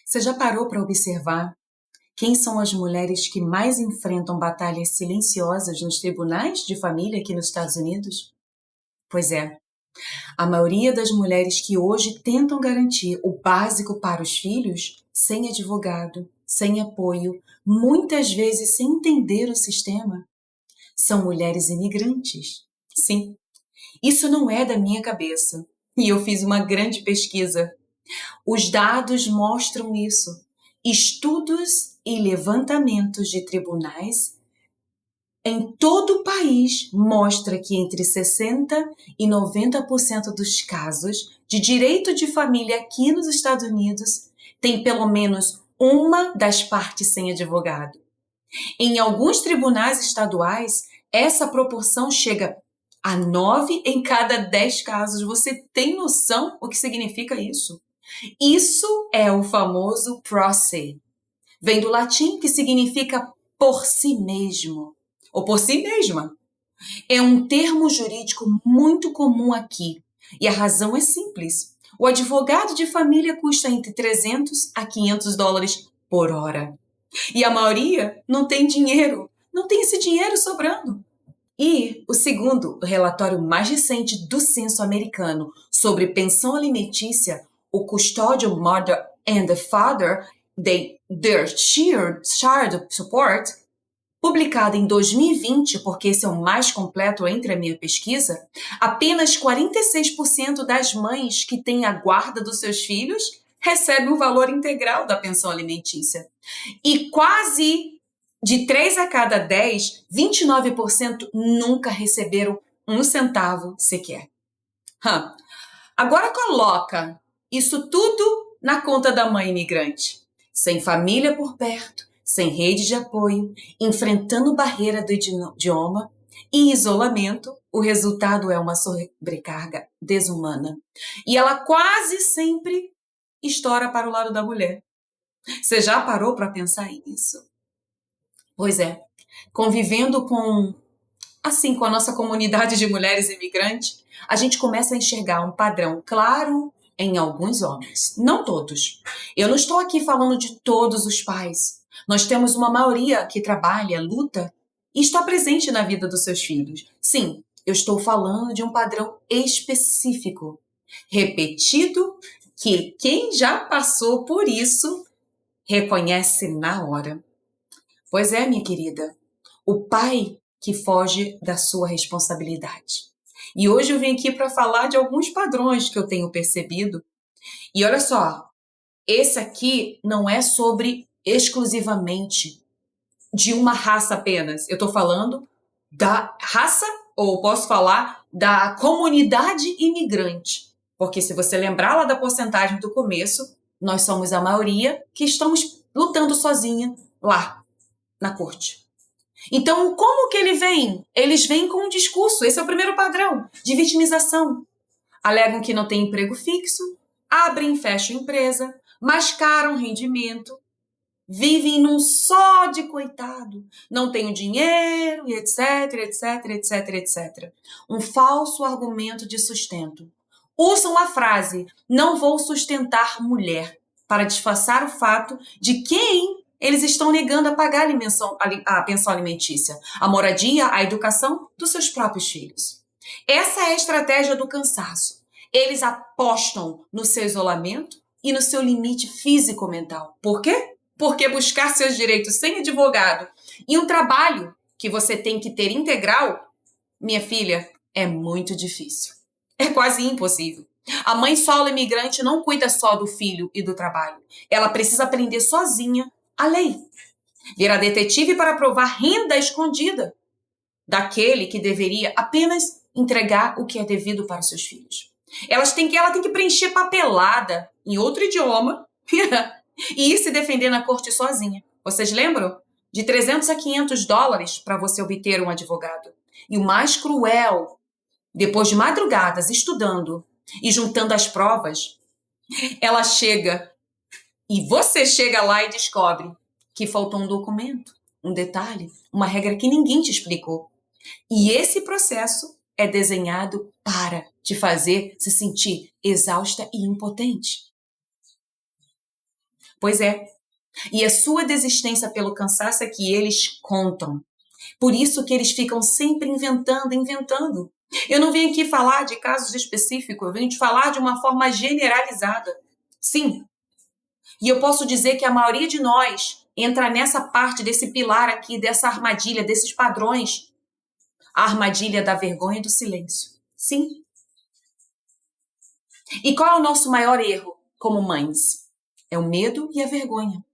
Você já parou para observar quem são as mulheres que mais enfrentam batalhas silenciosas nos tribunais de família aqui nos Estados Unidos? Pois é, a maioria das mulheres que hoje tentam garantir o básico para os filhos, sem advogado, sem apoio, muitas vezes sem entender o sistema, são mulheres imigrantes. Sim, isso não é da minha cabeça. E eu fiz uma grande pesquisa. Os dados mostram isso. Estudos e levantamentos de tribunais em todo o país mostra que entre 60 e 90% dos casos de direito de família aqui nos Estados Unidos tem pelo menos uma das partes sem advogado. Em alguns tribunais estaduais, essa proporção chega a 9 em cada 10 casos. Você tem noção o que significa isso? Isso é o famoso pro se. Vem do latim que significa por si mesmo, ou por si mesma. É um termo jurídico muito comum aqui, e a razão é simples. O advogado de família custa entre 300 a 500 dólares por hora. E a maioria não tem dinheiro, não tem esse dinheiro sobrando. E o segundo, o relatório mais recente do censo americano sobre pensão alimentícia, o Custodial Mother and the Father, their Shared Support, publicado em 2020, porque esse é o mais completo entre a minha pesquisa, apenas 46% das mães que têm a guarda dos seus filhos recebem o valor integral da pensão alimentícia. E quase de 3 a cada 10, 29% nunca receberam um centavo sequer. Agora coloca isso tudo na conta da mãe imigrante. Sem família por perto, sem rede de apoio, enfrentando barreira do idioma e isolamento, o resultado é uma sobrecarga desumana. E ela quase sempre estoura para o lado da mulher. Você já parou para pensar nisso? Pois é, convivendo com a nossa comunidade de mulheres imigrantes, a gente começa a enxergar um padrão claro em alguns homens, não todos. Eu não estou aqui falando de todos os pais. Nós temos uma maioria que trabalha, luta e está presente na vida dos seus filhos. Sim, eu estou falando de um padrão específico, repetido, que quem já passou por isso reconhece na hora. Pois é, minha querida, o pai que foge da sua responsabilidade. E hoje eu vim aqui para falar de alguns padrões que eu tenho percebido. E olha só, esse aqui não é sobre exclusivamente de uma raça apenas. Eu estou falando da raça, ou posso falar da comunidade imigrante. Porque se você lembrar lá da porcentagem do começo, nós somos a maioria que estamos lutando sozinha lá na corte. Então, como que ele vem? Eles vêm com um discurso, esse é o primeiro padrão, de vitimização. Alegam que não tem emprego fixo, abrem e fecham empresa, mascaram rendimento, vivem num só de coitado, não tenho dinheiro, e etc, etc, etc, etc. Um falso argumento de sustento. Usam a frase, não vou sustentar mulher, para disfarçar o fato de quem eles estão negando a pagar a pensão alimentícia, a moradia, a educação dos seus próprios filhos. Essa é a estratégia do cansaço. Eles apostam no seu isolamento e no seu limite físico-mental. Por quê? Porque buscar seus direitos sem advogado e um trabalho que você tem que ter integral, minha filha, é muito difícil. É quase impossível. A mãe solo imigrante não cuida só do filho e do trabalho. Ela precisa aprender sozinha a lei. Virar detetive para provar renda escondida daquele que deveria apenas entregar o que é devido para os seus filhos. Ela tem que preencher papelada em outro idioma e ir se defender na corte sozinha. Vocês lembram? De 300 a 500 dólares para você obter um advogado. E o mais cruel, depois de madrugadas estudando e juntando as provas, ela chega e você chega lá e descobre que faltou um documento, um detalhe, uma regra que ninguém te explicou. E esse processo é desenhado para te fazer se sentir exausta e impotente. Pois é. E a sua desistência pelo cansaço é que eles contam. Por isso que eles ficam sempre inventando, inventando. Eu não vim aqui falar de casos específicos, eu vim te falar de uma forma generalizada. Sim, e eu posso dizer que a maioria de nós entra nessa parte desse pilar aqui, dessa armadilha, desses padrões. A armadilha da vergonha e do silêncio. Sim. E qual é o nosso maior erro como mães? É o medo e a vergonha.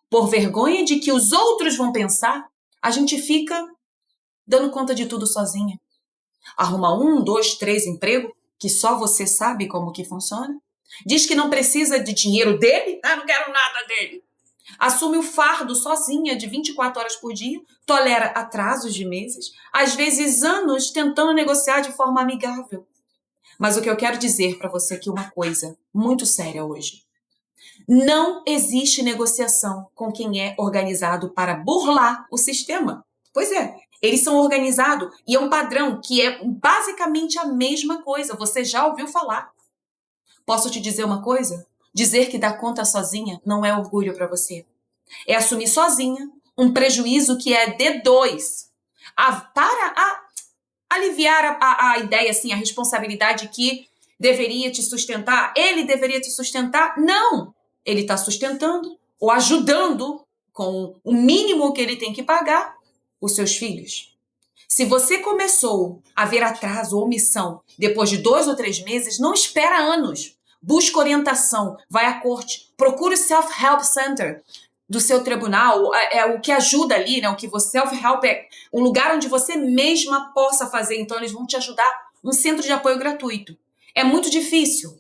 Por vergonha de que os outros vão pensar, a gente fica dando conta de tudo sozinha. Arruma 1, 2, 3 emprego que só você sabe como que funciona. Diz que não precisa de dinheiro dele. Ah, não quero nada dele. Assume o fardo sozinha de 24 horas por dia, tolera atrasos de meses, às vezes anos tentando negociar de forma amigável. Mas o que eu quero dizer para você aqui é uma coisa muito séria hoje. Não existe negociação com quem é organizado para burlar o sistema. Pois é, eles são organizados e é um padrão que é basicamente a mesma coisa. Você já ouviu falar. Posso te dizer uma coisa? Dizer que dá conta sozinha não é orgulho para você. É assumir sozinha um prejuízo que é de dois. Para aliviar a ideia, assim, a responsabilidade que deveria te sustentar, ele deveria te sustentar. Não! Ele está sustentando ou ajudando com o mínimo que ele tem que pagar os seus filhos. Se você começou a ver atraso ou omissão depois de 2 ou 3 meses, não espera anos. Busca orientação, vai à corte, procura o Self-Help Center do seu tribunal, é o que ajuda ali, né? O que você self-help é um lugar onde você mesma possa fazer, então eles vão te ajudar, um centro de apoio gratuito. É muito difícil,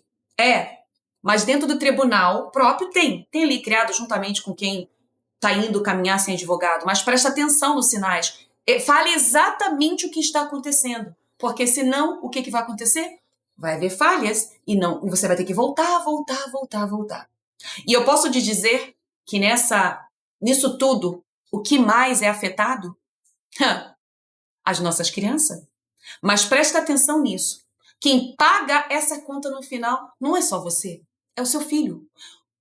mas dentro do tribunal próprio tem ali criado juntamente com quem está indo caminhar sem advogado, mas presta atenção nos sinais. Fale exatamente o que está acontecendo, porque senão o que vai acontecer? Vai haver falhas e não, você vai ter que voltar, voltar, voltar, voltar. E eu posso te dizer que nisso tudo, o que mais é afetado? As nossas crianças. Mas presta atenção nisso. Quem paga essa conta no final não é só você, é o seu filho.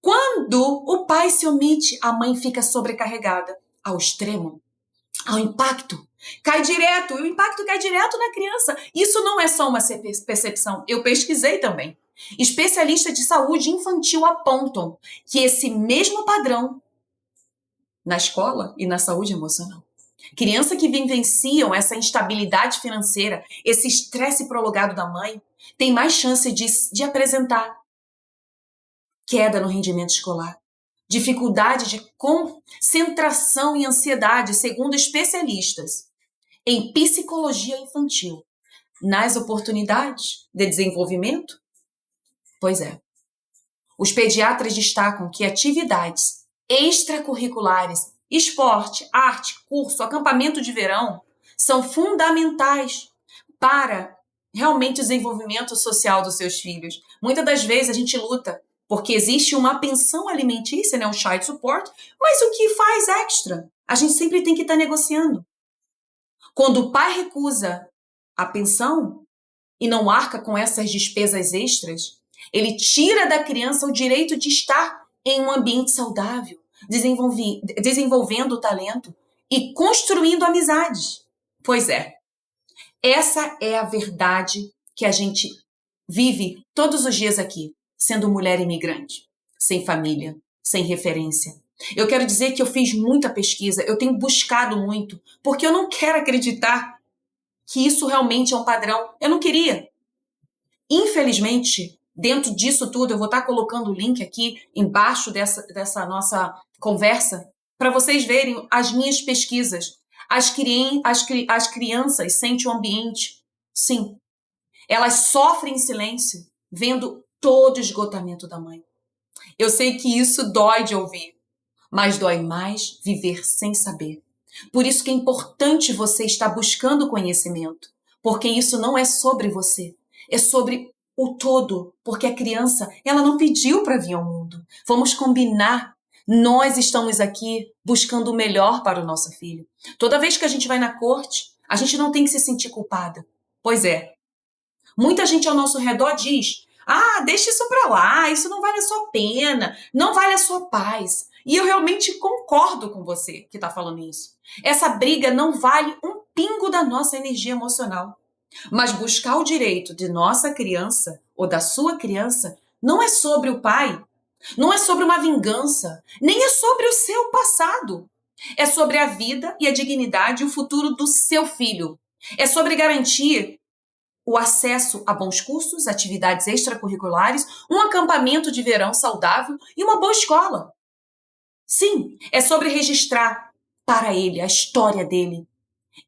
Quando o pai se omite, a mãe fica sobrecarregada ao extremo, ao impacto. Cai direto, e o impacto cai direto na criança. Isso não é só uma percepção, eu pesquisei também. Especialistas de saúde infantil apontam que esse mesmo padrão na escola e na saúde emocional. Crianças que vivenciam essa instabilidade financeira, esse estresse prolongado da mãe, tem mais chance de apresentar queda no rendimento escolar, dificuldade de concentração e ansiedade, segundo especialistas em psicologia infantil, nas oportunidades de desenvolvimento. Pois é. Os pediatras destacam que atividades extracurriculares, esporte, arte, curso, acampamento de verão, são fundamentais para realmente o desenvolvimento social dos seus filhos. Muitas das vezes a gente luta porque existe uma pensão alimentícia, né, um child support, mas o que faz extra? A gente sempre tem que estar negociando. Quando o pai recusa a pensão e não arca com essas despesas extras, ele tira da criança o direito de estar em um ambiente saudável, desenvolvendo o talento e construindo amizades. Pois é, essa é a verdade que a gente vive todos os dias aqui, sendo mulher imigrante, sem família, sem referência. Eu quero dizer que eu fiz muita pesquisa, eu tenho buscado muito, porque eu não quero acreditar que isso realmente é um padrão. Eu não queria. Infelizmente, dentro disso tudo, eu vou estar colocando o link aqui embaixo dessa nossa conversa para vocês verem as minhas pesquisas. As crianças sentem o ambiente. Sim, elas sofrem em silêncio, vendo todo o esgotamento da mãe. Eu sei que isso dói de ouvir, mas dói mais viver sem saber. Por isso que é importante você estar buscando conhecimento, porque isso não é sobre você, é sobre o todo, porque a criança, ela não pediu para vir ao mundo. Vamos combinar. Nós estamos aqui buscando o melhor para o nosso filho. Toda vez que a gente vai na corte, a gente não tem que se sentir culpada. Pois é. Muita gente ao nosso redor diz: Ah, deixa isso pra lá, isso não vale a sua pena, não vale a sua paz. E eu realmente concordo com você que tá falando isso. Essa briga não vale um pingo da nossa energia emocional. Mas buscar o direito de nossa criança ou da sua criança não é sobre o pai, não é sobre uma vingança, nem é sobre o seu passado. É sobre a vida e a dignidade e o futuro do seu filho. É sobre garantir o acesso a bons cursos, atividades extracurriculares, um acampamento de verão saudável e uma boa escola. Sim, é sobre registrar para ele a história dele,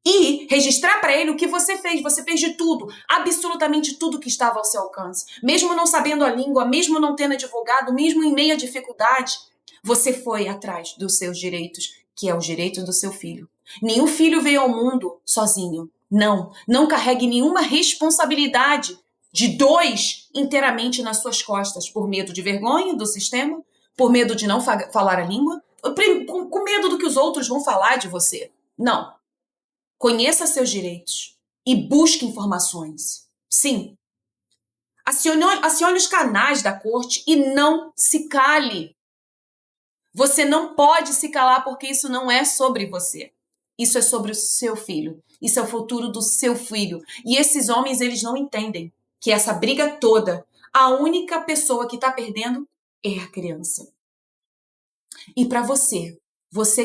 e registrar para ele o que você fez. Você fez de tudo, absolutamente tudo que estava ao seu alcance. Mesmo não sabendo a língua, mesmo não tendo advogado, mesmo em meio à dificuldade, você foi atrás dos seus direitos, que é o direito do seu filho. Nenhum filho veio ao mundo sozinho. Não, não carregue nenhuma responsabilidade de dois inteiramente nas suas costas, por medo de vergonha do sistema, por medo de não falar a língua, com medo do que os outros vão falar de você. Não. Conheça seus direitos e busque informações. Sim, acione os canais da corte e não se cale. Você não pode se calar porque isso não é sobre você. Isso é sobre o seu filho. Isso é o futuro do seu filho. E esses homens, eles não entendem que essa briga toda, a única pessoa que está perdendo é a criança. E para você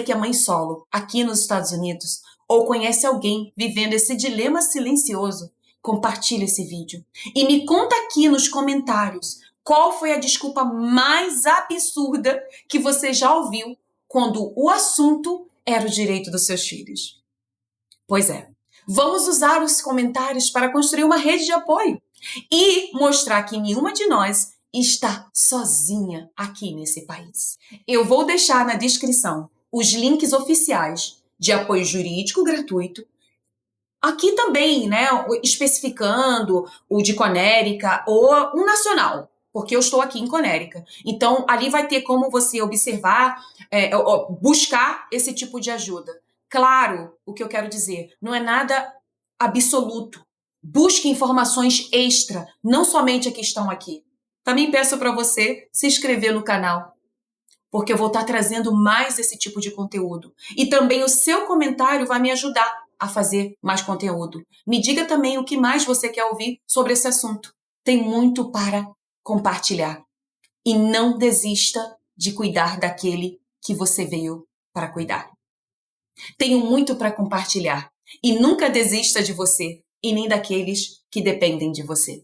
que é mãe solo aqui nos Estados Unidos, ou conhece alguém vivendo esse dilema silencioso, compartilhe esse vídeo. E me conta aqui nos comentários qual foi a desculpa mais absurda que você já ouviu quando o assunto era o direito dos seus filhos. Pois é, vamos usar os comentários para construir uma rede de apoio e mostrar que nenhuma de nós está sozinha aqui nesse país. Eu vou deixar na descrição os links oficiais de apoio jurídico gratuito. Aqui também, né, especificando o de Conérica ou um nacional, porque eu estou aqui em Conérica. Então, ali vai ter como você observar, buscar esse tipo de ajuda. Claro, o que eu quero dizer, não é nada absoluto. Busque informações extra, não somente a que estão aqui. Também peço para você se inscrever no canal, porque eu vou estar trazendo mais esse tipo de conteúdo. E também o seu comentário vai me ajudar a fazer mais conteúdo. Me diga também o que mais você quer ouvir sobre esse assunto. Tem muito para compartilhar. E não desista de cuidar daquele que você veio para cuidar. Tenho muito para compartilhar. E nunca desista de você e nem daqueles que dependem de você.